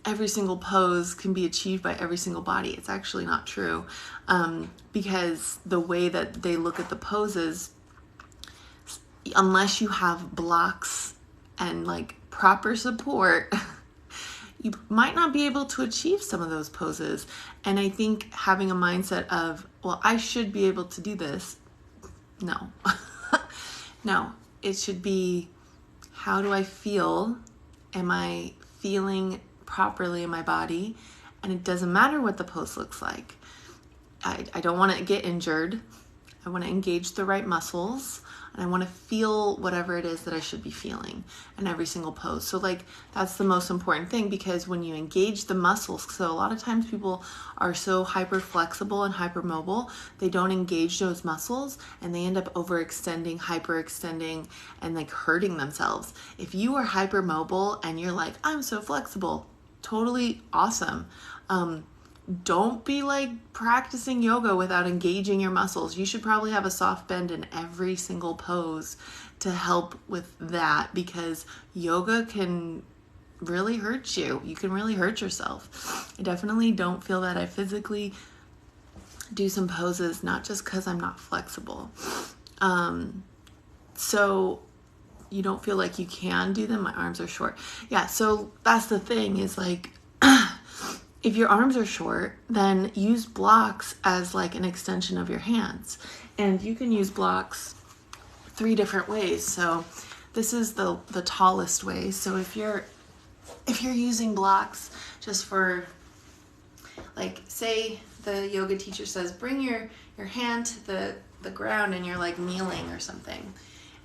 every single pose can be achieved by every single body. It's actually not true, because the way that they look at the poses, unless you have blocks and like proper support, you might not be able to achieve some of those poses. And I think having a mindset of, well, I should be able to do this. No, no, it should be, how do I feel? Am I feeling properly in my body? And it doesn't matter what the pose looks like. I don't want to get injured. I want to engage the right muscles, and I want to feel whatever it is that I should be feeling in every single pose. So like that's the most important thing, because when you engage the muscles, so a lot of times people are so hyper flexible and hyper mobile, they don't engage those muscles and they end up overextending, hyperextending, and like hurting themselves. If you are hyper mobile and you're like, I'm so flexible, totally awesome. Don't be like practicing yoga without engaging your muscles. You should probably have a soft bend in every single pose to help with that, because yoga can really hurt you. You can really hurt yourself. I definitely don't feel that I physically do some poses, not just because I'm not flexible. So you don't feel like you can do them. My arms are short. Yeah, so that's the thing is like, if your arms are short, then use blocks as like an extension of your hands. And you can use blocks 3 different ways. So this is the tallest way. So if you're using blocks just for, like, say the yoga teacher says, bring your hand to the ground and you're like kneeling or something.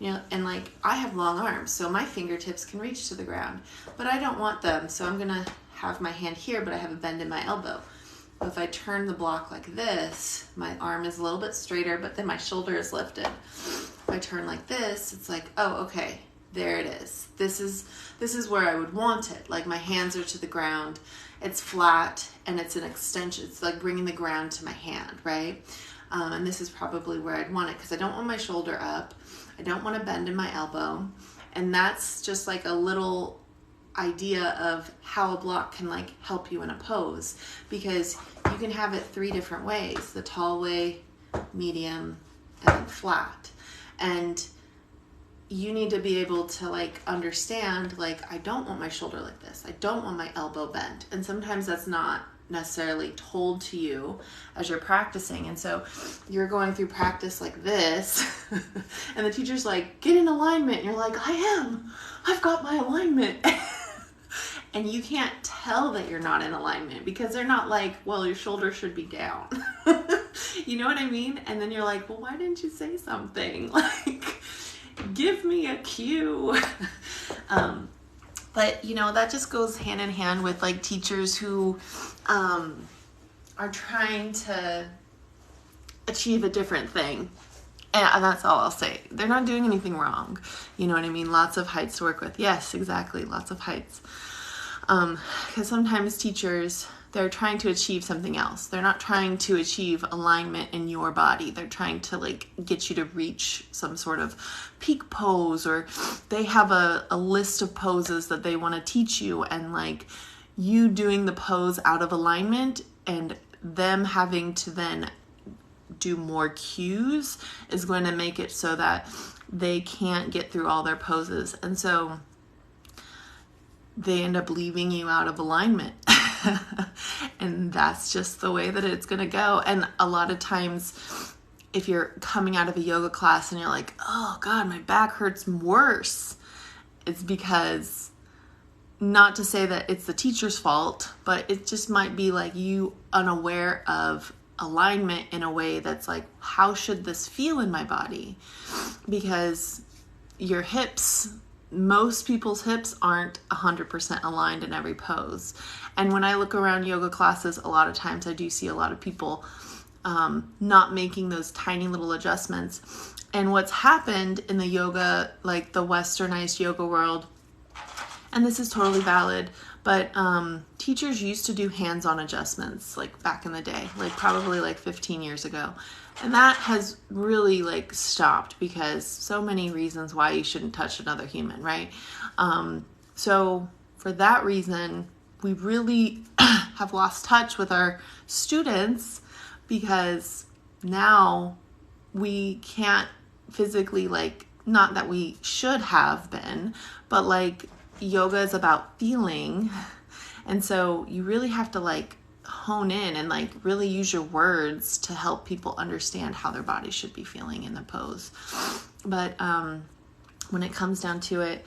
You know, and like I have long arms, so my fingertips can reach to the ground, but I don't want them. So I'm going to have my hand here, but I have a bend in my elbow. If I turn the block like this, my arm is a little bit straighter, but then my shoulder is lifted. If I turn like this, it's like, oh, okay, there it is. This is where I would want it. Like my hands are to the ground, it's flat, and it's an extension. It's like bringing the ground to my hand, right? And this is probably where I'd want it, because I don't want my shoulder up. I don't want to bend in my elbow. And that's just like a little idea of how a block can like help you in a pose, because you can have it 3 different ways: the tall way, medium, and then flat. And you need to be able to like understand, like, I don't want my shoulder like this, I don't want my elbow bent. And sometimes that's not necessarily told to you as you're practicing. And so you're going through practice like this and the teacher's like, get in alignment, and you're like, I've got my alignment. And you can't tell that you're not in alignment, because they're not like, well, your shoulder should be down. You know what I mean? And then you're like, well, why didn't you say something? Like, give me a cue. But, you know, that just goes hand in hand with like teachers who are trying to achieve a different thing. And that's all I'll say. They're not doing anything wrong. You know what I mean? Lots of heights to work with. Yes, exactly. Lots of heights. Because sometimes teachers, they're trying to achieve something else. They're not trying to achieve alignment in your body. They're trying to like get you to reach some sort of peak pose, or they have a list of poses that they want to teach you, and like you doing the pose out of alignment and them having to then do more cues is going to make it so that they can't get through all their poses. And so they end up leaving you out of alignment. And that's just the way that it's going to go. And a lot of times, if you're coming out of a yoga class and you're like, oh God, my back hurts worse, it's because not to say that it's the teacher's fault, but it just might be like you unaware of alignment in a way that's like, how should this feel in my body? Because your hips, most people's hips aren't 100% aligned in every pose. And when I look around yoga classes, a lot of times I do see a lot of people not making those tiny little adjustments. And what's happened in the yoga, like the westernized yoga world, and this is totally valid, but teachers used to do hands-on adjustments like back in the day, like probably like 15 years ago. And that has really like stopped because so many reasons why you shouldn't touch another human, right? So for that reason, we really have lost touch with our students because now we can't physically, like, not that we should have been, but like yoga is about feeling. And so you really have to like hone in and like really use your words to help people understand how their body should be feeling in the pose. But when it comes down to it,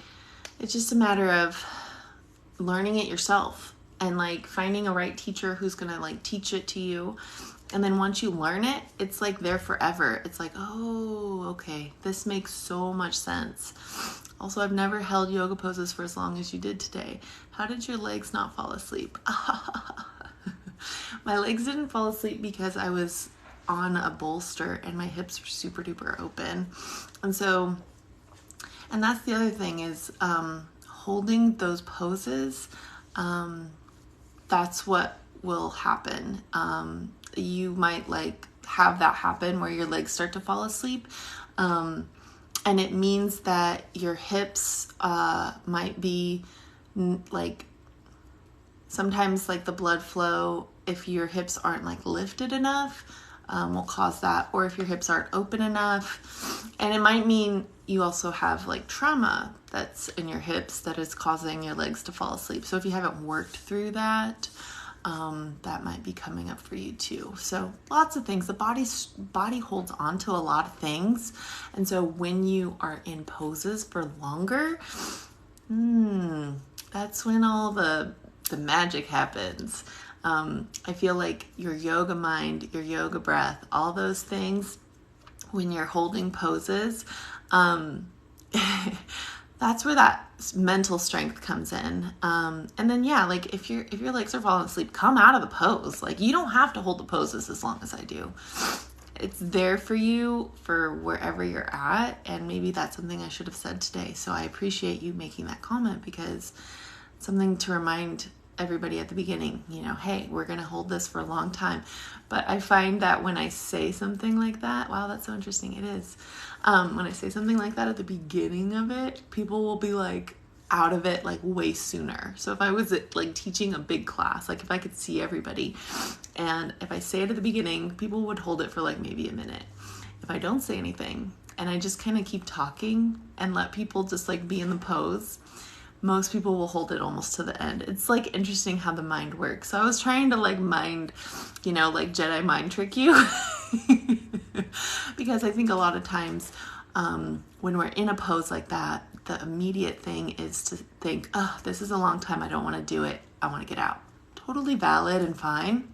it's just a matter of learning it yourself and like finding a right teacher who's gonna like teach it to you. And then once you learn it, it's like there forever. It's like, oh, okay, this makes so much sense. Also, I've never held yoga poses for as long as you did today. How did your legs not fall asleep? My legs didn't fall asleep because I was on a bolster and my hips were super duper open. And that's the other thing is holding those poses, that's what will happen. You might like have that happen where your legs start to fall asleep. And it means that your hips might be like, sometimes like the blood flow, if your hips aren't like lifted enough, will cause that. Or if your hips aren't open enough. And it might mean you also have like trauma that's in your hips that is causing your legs to fall asleep. So if you haven't worked through that, that might be coming up for you too. So lots of things. The body holds on to a lot of things. And so when you are in poses for longer, that's when all the magic happens. I feel like your yoga mind, your yoga breath, all those things, when you're holding poses, that's where that mental strength comes in. And then, yeah, like if your legs are falling asleep, come out of the pose. Like you don't have to hold the poses as long as I do. It's there for you for wherever you're at. And maybe that's something I should have said today. So I appreciate you making that comment because it's something to remind everybody at the beginning, you know, hey, we're going to hold this for a long time. But I find that when I say something like that, wow, that's so interesting. It is. When I say something like that at the beginning of it, people will be like out of it like way sooner. So if I was like teaching a big class, like if I could see everybody and if I say it at the beginning, people would hold it for like maybe a minute. If I don't say anything and I just kind of keep talking and let people just like be in the pose, most people will hold it almost to the end. It's like interesting how the mind works. So I was trying to like mind, you know, like Jedi mind trick you because I think a lot of times when we're in a pose like that, the immediate thing is to think, oh, this is a long time. I don't want to do it. I want to get out. Totally valid and fine.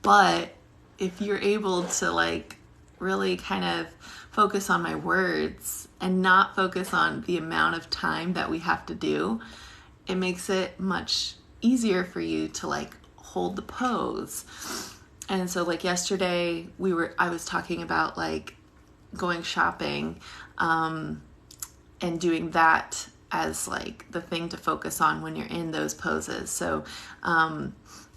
But if you're able to like really kind of focus on my words and not focus on the amount of time that we have to do, it makes it much easier for you to like hold the pose. And so like yesterday I was talking about like going shopping and doing that as like the thing to focus on when you're in those poses. So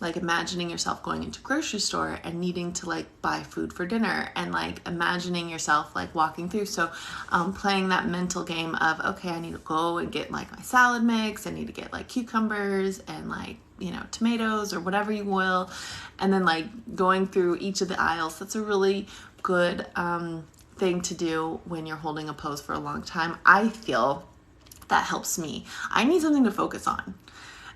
like imagining yourself going into a grocery store and needing to like buy food for dinner and like imagining yourself like walking through. So playing that mental game of, okay, I need to go and get like my salad mix. I need to get like cucumbers and like, you know, tomatoes or whatever you will. And then like going through each of the aisles. That's a really good thing to do when you're holding a pose for a long time. I feel that helps me. I need something to focus on.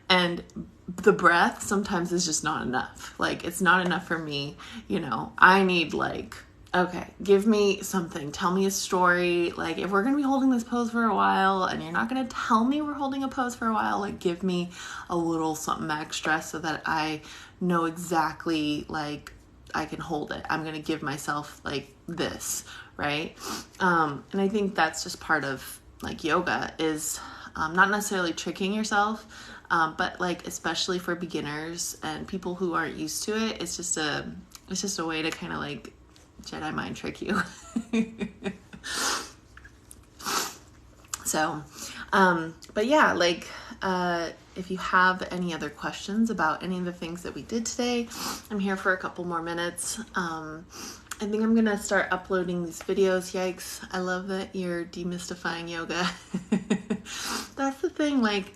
And the breath sometimes is just not enough. Like it's not enough for me. You know, I need like Okay, give me something. Tell me a story. Like, if we're going to be holding this pose for a while and you're not going to tell me we're holding a pose for a while, like, give me a little something extra so that I know exactly, like, I can hold it. I'm going to give myself, like, this, right? And I think that's just part of, like, yoga is not necessarily tricking yourself, but, like, especially for beginners and people who aren't used to it, it's just a way to kind of, like, Jedi mind trick you. So, but yeah, like, if you have any other questions about any of the things that we did today, I'm here for a couple more minutes. I think I'm going to start uploading these videos. Yikes. I love that you're demystifying yoga. That's the thing. Like,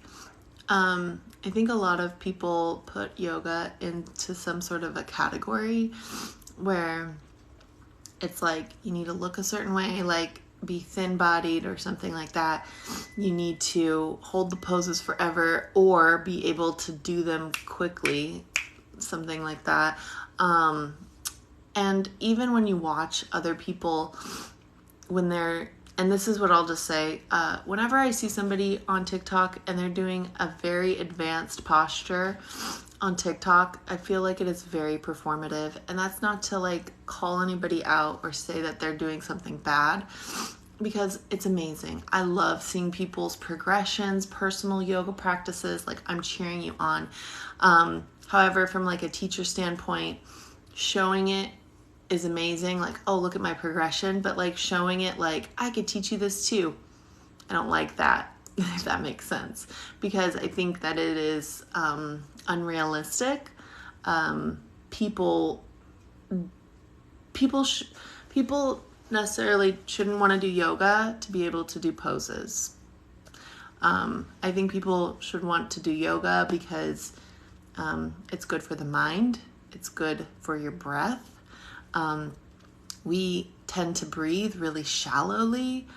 I think a lot of people put yoga into some sort of a category where it's like you need to look a certain way, like be thin-bodied or something like that. You need to hold the poses forever or be able to do them quickly, something like that. And even when you watch other people, when they're, and this is what I'll just say, whenever I see somebody on TikTok and they're doing a very advanced posture on TikTok, I feel like it is very performative. And that's not to like call anybody out or say that they're doing something bad, because it's amazing. I love seeing people's progressions, personal yoga practices. Like, I'm cheering you on. However, from like a teacher standpoint, showing it is amazing. Like, oh, look at my progression. But like showing it like, I could teach you this too. I don't like that, if that makes sense, because I think that it is unrealistic. People necessarily shouldn't want to do yoga to be able to do poses. I think people should want to do yoga because it's good for the mind. It's good for your breath. We tend to breathe really shallowly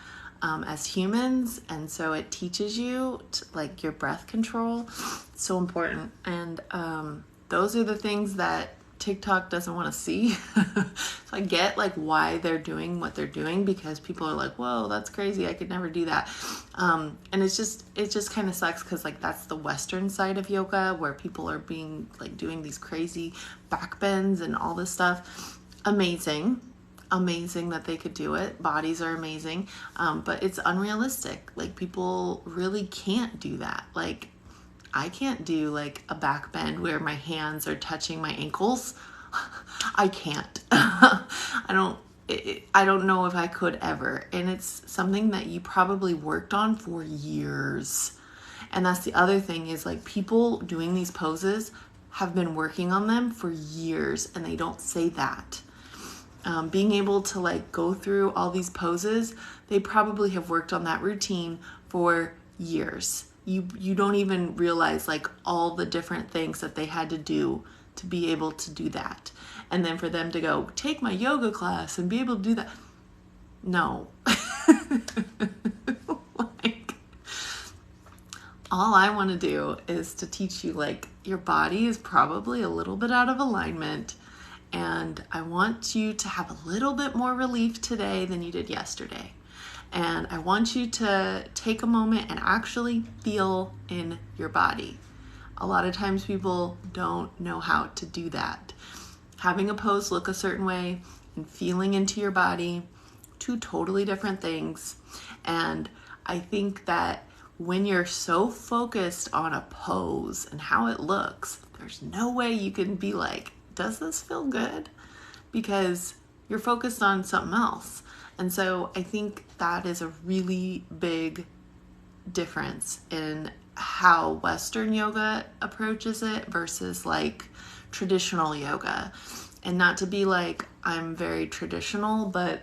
as humans, and so it teaches you like your breath control. It's so important, and those are the things that TikTok doesn't want to see. So I get like why they're doing what they're doing, because people are like, whoa, that's crazy, I could never do that. And it just kind of sucks, because like that's the Western side of yoga, where people are being like doing these crazy back bends and all this stuff. Amazing that they could do it. Bodies are amazing, but it's unrealistic. Like, people really can't do that. Like, I can't do like a back bend where my hands are touching my ankles. I can't. I don't know if I could ever. And it's something that you probably worked on for years. And that's the other thing, is like people doing these poses have been working on them for years, and they don't say that. Being able to like go through all these poses, they probably have worked on that routine for years. You don't even realize like all the different things that they had to do to be able to do that. And then for them to go take my yoga class and be able to do that. No. Like, all I want to do is to teach you, like, your body is probably a little bit out of alignment, and I want you to have a little bit more relief today than you did yesterday. And I want you to take a moment and actually feel in your body. A lot of times people don't know how to do that. Having a pose look a certain way and feeling into your body, two totally different things. And I think that when you're so focused on a pose and how it looks, there's no way you can be like, does this feel good? Because you're focused on something else. And so I think that is a really big difference in how Western yoga approaches it versus like traditional yoga. And not to be like, I'm very traditional, but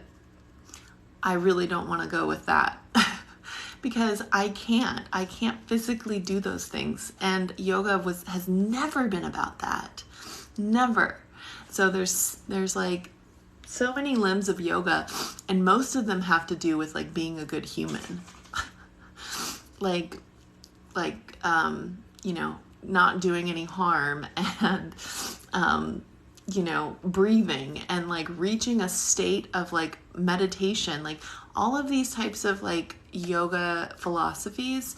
I really don't want to go with that. Because I can't physically do those things. And yoga has never been about that. Never. So there's like so many limbs of yoga, and most of them have to do with like being a good human. like you know, not doing any harm, and breathing and like reaching a state of like meditation, like all of these types of like yoga philosophies,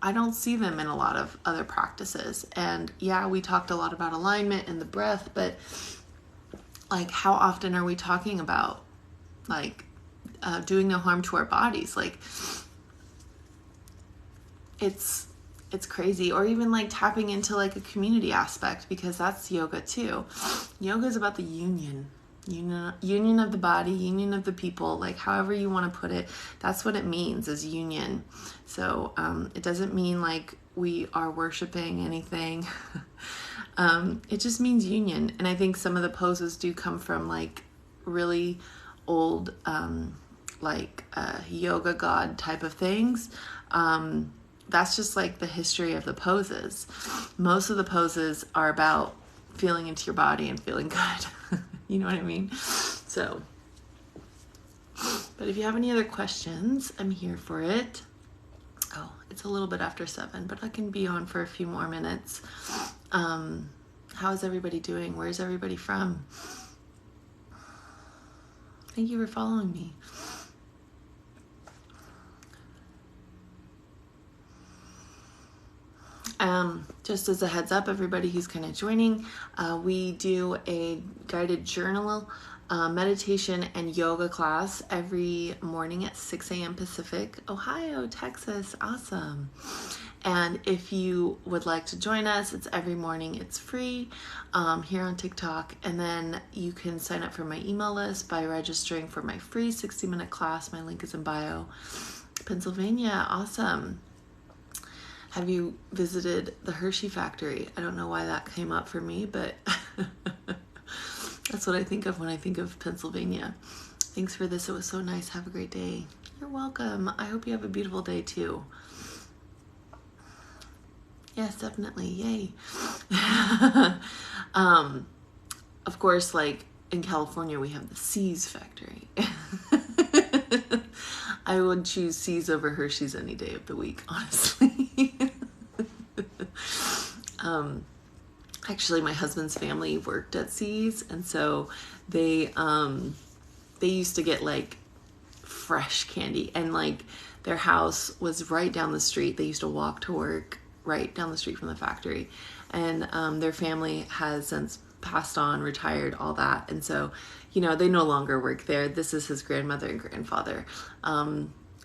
I don't see them in a lot of other practices. And yeah, we talked a lot about alignment and the breath, but like how often are we talking about like doing no harm to our bodies? Like it's crazy. Or even like tapping into like a community aspect, because that's yoga too. Yoga is about the union of the body, union of the people, like however you want to put it. That's what it means, is union. So it doesn't mean like we are worshiping anything. It just means union. And I think some of the poses do come from like really old yoga god type of things. That's just like the history of the poses. Most of the poses are about feeling into your body and feeling good. You know what I mean? So, but if you have any other questions, I'm here for it. Oh, it's a little bit after 7, but I can be on for a few more minutes. How is everybody doing? Where's everybody from? Thank you for following me. Just as a heads up, everybody who's kind of joining, we do a guided journal, meditation, and yoga class every morning at 6 a.m. Pacific. Ohio, Texas, awesome. And if you would like to join us, it's every morning. It's free here on TikTok. And then you can sign up for my email list by registering for my free 60-minute class. My link is in bio. Pennsylvania, awesome. Have you visited the Hershey factory? I don't know why that came up for me, but that's what I think of when I think of Pennsylvania. Thanks for this. It was so nice. Have a great day. You're welcome. I hope you have a beautiful day too. Yes, definitely. Yay. Of course, like in California, we have the C's factory. I would choose C's over Hershey's any day of the week, honestly. Actually, my husband's family worked at C's, and so they used to get like fresh candy, and like their house was right down the street. They used to walk to work right down the street from the factory, and their family has since passed on, retired, all that, and so they no longer work there. This is his grandmother and grandfather,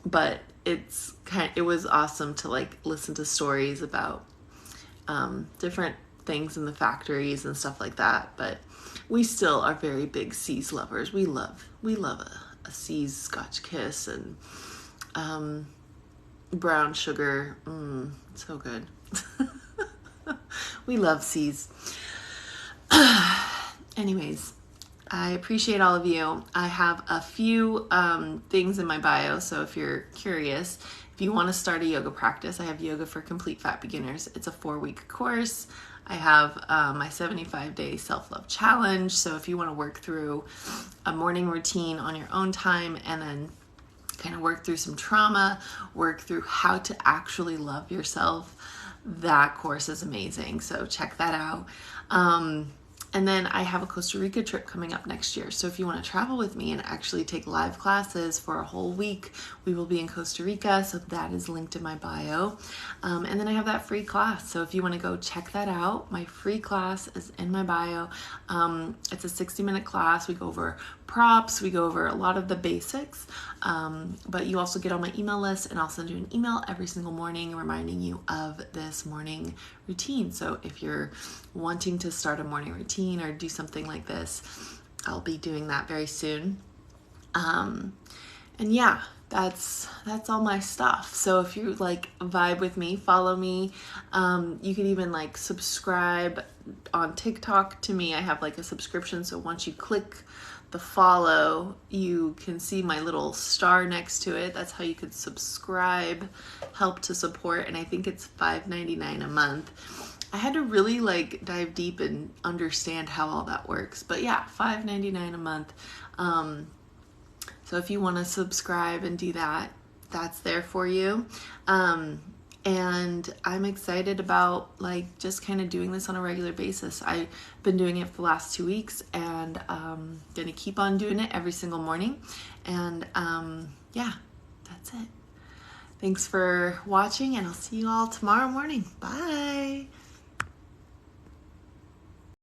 but it was awesome to like listen to stories about different things in the factories and stuff like that. But we still are very big C's lovers. We love a C's Scotch Kiss and brown sugar. So good. We love C's. Anyways, I appreciate all of you. I have a few things in my bio, so if you're curious, if you want to start a yoga practice, I have Yoga for Complete Fat Beginners. It's a 4-week course. I have my 75-day self-love challenge, so if you want to work through a morning routine on your own time and then kind of work through some trauma, work through how to actually love yourself, that course is amazing, so check that out. And then I have a Costa Rica trip coming up next year. So if you want to travel with me and actually take live classes for a whole week, we will be in Costa Rica. So that is linked in my bio. And then I have that free class. So if you want to go check that out, my free class is in my bio. It's a 60-minute class. We go over props. We go over a lot of the basics. But you also get on my email list, and I'll send you an email every single morning reminding you of this morning routine. So if you're wanting to start a morning routine or do something like this, I'll be doing that very soon. And yeah, that's all my stuff. So if you like vibe with me, follow me. You can even like subscribe on TikTok to me. I have like a subscription. So once you click the follow, you can see my little star next to it. That's how you could subscribe, help to support. And I think it's $5.99 a month. I had to really like dive deep and understand how all that works. But yeah, $5.99 a month. So if you want to subscribe and do that, that's there for you. And And I'm excited about like just kind of doing this on a regular basis. I've been doing it for the last 2 weeks, and gonna keep on doing it every single morning. And yeah, that's it. Thanks for watching, and I'll see you all tomorrow morning. Bye.